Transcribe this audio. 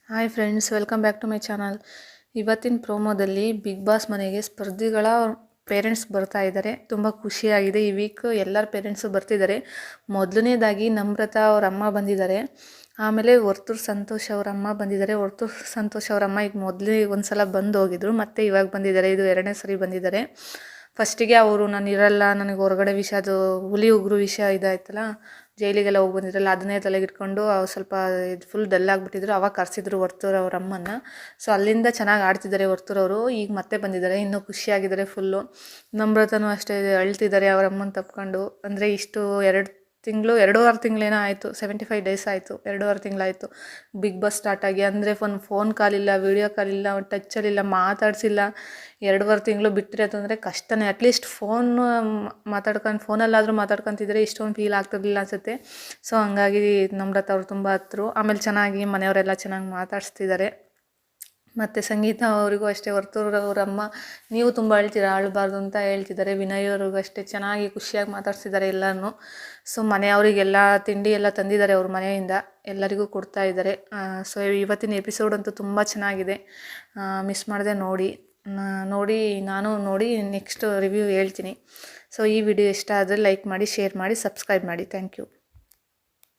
Hi friends, welcome back to my channel. ಇವತ್ತಿನ ಪ್ರೋಮೋದಲ್ಲಿ big boss ಮನೆಗೆ ಸ್ಪರ್ಧಿಗಳ ಪೇರೆಂಟ್ಸ್ ಬರ್ತಾ ಇದ್ದಾರೆ. ತುಂಬ ಖುಷಿಯಾಗಿದೆ. ಈ ವೀಕ್ ಎಲ್ಲರ ಪೇರೆಂಟ್ಸು ಬರ್ತಿದ್ದಾರೆ. ಮೊದಲನೇದಾಗಿ ನಮ್ರತಾ ಅವ್ರ ಅಮ್ಮ ಬಂದಿದ್ದಾರೆ. ಆಮೇಲೆ ವರ್ತೂರು ಸಂತೋಷ್ ಅವ್ರ ಅಮ್ಮ ಬಂದಿದ್ದಾರೆ. ವರ್ತೂರು ಸಂತೋಷ್ ಅವ್ರ ಅಮ್ಮ ಈಗ ಮೊದಲೇ ಒಂದು ಸಲ ಬಂದು ಹೋಗಿದ್ರು, ಮತ್ತೆ ಇವಾಗ ಬಂದಿದ್ದಾರೆ. ಇದು ಎರಡನೇ ಸರಿ ಬಂದಿದ್ದಾರೆ. ಫಸ್ಟಿಗೆ ಅವರು ನಾನು ಇರಲ್ಲ, ನನಗೆ ಹೊರಗಡೆ ವಿಷಯ, ಅದು ಹುಲಿ ಉಗುರು ವಿಷಯ ಇದಾಯ್ತಲ್ಲ, ಜೈಲಿಗೆಲ್ಲ ಹೋಗಿ ಬಂದಿದ್ರಲ್ಲ, ಅದನ್ನೇ ತಲೆಗಿಟ್ಕೊಂಡು ಸ್ವಲ್ಪ ಫುಲ್ ಡಲ್ ಆಗಿಬಿಟ್ಟಿದ್ರು. ಅವಾಗ ಕರೆಸಿದ್ರು ವರ್ತೂರು ಅವ್ರ ಅಮ್ಮನ. ಸೊ ಅಲ್ಲಿಂದ ಚೆನ್ನಾಗಿ ಆಡ್ತಿದ್ದಾರೆ ವರ್ತೂರವರು. ಈಗ ಮತ್ತೆ ಬಂದಿದ್ದಾರೆ, ಇನ್ನೂ ಖುಷಿಯಾಗಿದ್ದಾರೆ ಫುಲ್ಲು. ನಮ್ರತನೂ ಅಷ್ಟೇ ಅಳ್ತಿದ್ದಾರೆ ಅವ್ರ ಅಮ್ಮನ ತಪ್ಕೊಂಡು. ಅಂದರೆ ಇಷ್ಟು 2.5 ತಿಂಗಳೇನೋ ಆಯಿತು, 75 ಡೇಸ್ ಆಯಿತು, 2.5 ತಿಂಗಳಾಯಿತು ಬಿಗ್ ಬಾಸ್ ಸ್ಟಾರ್ಟ್ ಆಗಿ. ಅಂದರೆ ಫೋನ್ ಕಾಲಿಲ್ಲ, ವೀಡಿಯೋ ಕಾಲಿಲ್ಲ, ಟಚ್ಚಲ್ಲಿಲ್ಲ, ಮಾತಾಡಿಸಿಲ್ಲ. 2.5 ತಿಂಗಳು ಬಿಟ್ಟಿರೋದಂದರೆ ಕಷ್ಟನೇ. ಅಟ್ಲೀಸ್ಟ್ ಫೋನಲ್ಲಾದರೂ ಮಾತಾಡ್ಕೊತಿದ್ರೆ ಇಷ್ಟೊಂದು ಫೀಲ್ ಆಗ್ತಿರ್ಲಿಲ್ಲ ಅನಿಸುತ್ತೆ. ಸೊ ಹಂಗಾಗಿ ನಮ್ರತ ಅವ್ರು ತುಂಬ ಹತ್ರು. ಆಮೇಲೆ ಚೆನ್ನಾಗಿ ಮನೆಯವರೆಲ್ಲ ಚೆನ್ನಾಗಿ ಮಾತಾಡಿಸ್ತಿದ್ದಾರೆ. ಮತ್ತು ಸಂಗೀತ ಅವರಿಗೂ ಅಷ್ಟೇ, ವರ್ತೂರವ್ರಮ್ಮ ನೀವು ತುಂಬ ಅಳ್ತೀರಾ, ಅಳಬಾರ್ದು ಅಂತ ಹೇಳ್ತಿದ್ದಾರೆ. ವಿನಯ್ ಅವ್ರಿಗೂ ಅಷ್ಟೇ ಚೆನ್ನಾಗಿ ಖುಷಿಯಾಗಿ ಮಾತಾಡ್ಸಿದ್ದಾರೆ ಎಲ್ಲನೂ. ಸೊ ಮನೆಯವರಿಗೆಲ್ಲ ತಿಂಡಿ ಎಲ್ಲ ತಂದಿದ್ದಾರೆ ಅವ್ರ ಮನೆಯಿಂದ, ಎಲ್ಲರಿಗೂ ಕೊಡ್ತಾ ಇದ್ದಾರೆ. ಸೊ ಇವತ್ತಿನ ಎಪಿಸೋಡ್ ಅಂತೂ ತುಂಬ ಚೆನ್ನಾಗಿದೆ. ಮಿಸ್ ಮಾಡದೆ ನೋಡಿ. ನಾನು ನೋಡಿ ನೆಕ್ಸ್ಟ್ ರಿವ್ಯೂ ಹೇಳ್ತೀನಿ. ಸೊ ಈ ವಿಡಿಯೋ ಇಷ್ಟ ಆದರೆ ಲೈಕ್ ಮಾಡಿ, ಶೇರ್ ಮಾಡಿ, ಸಬ್ಸ್ಕ್ರೈಬ್ ಮಾಡಿ. Thank you.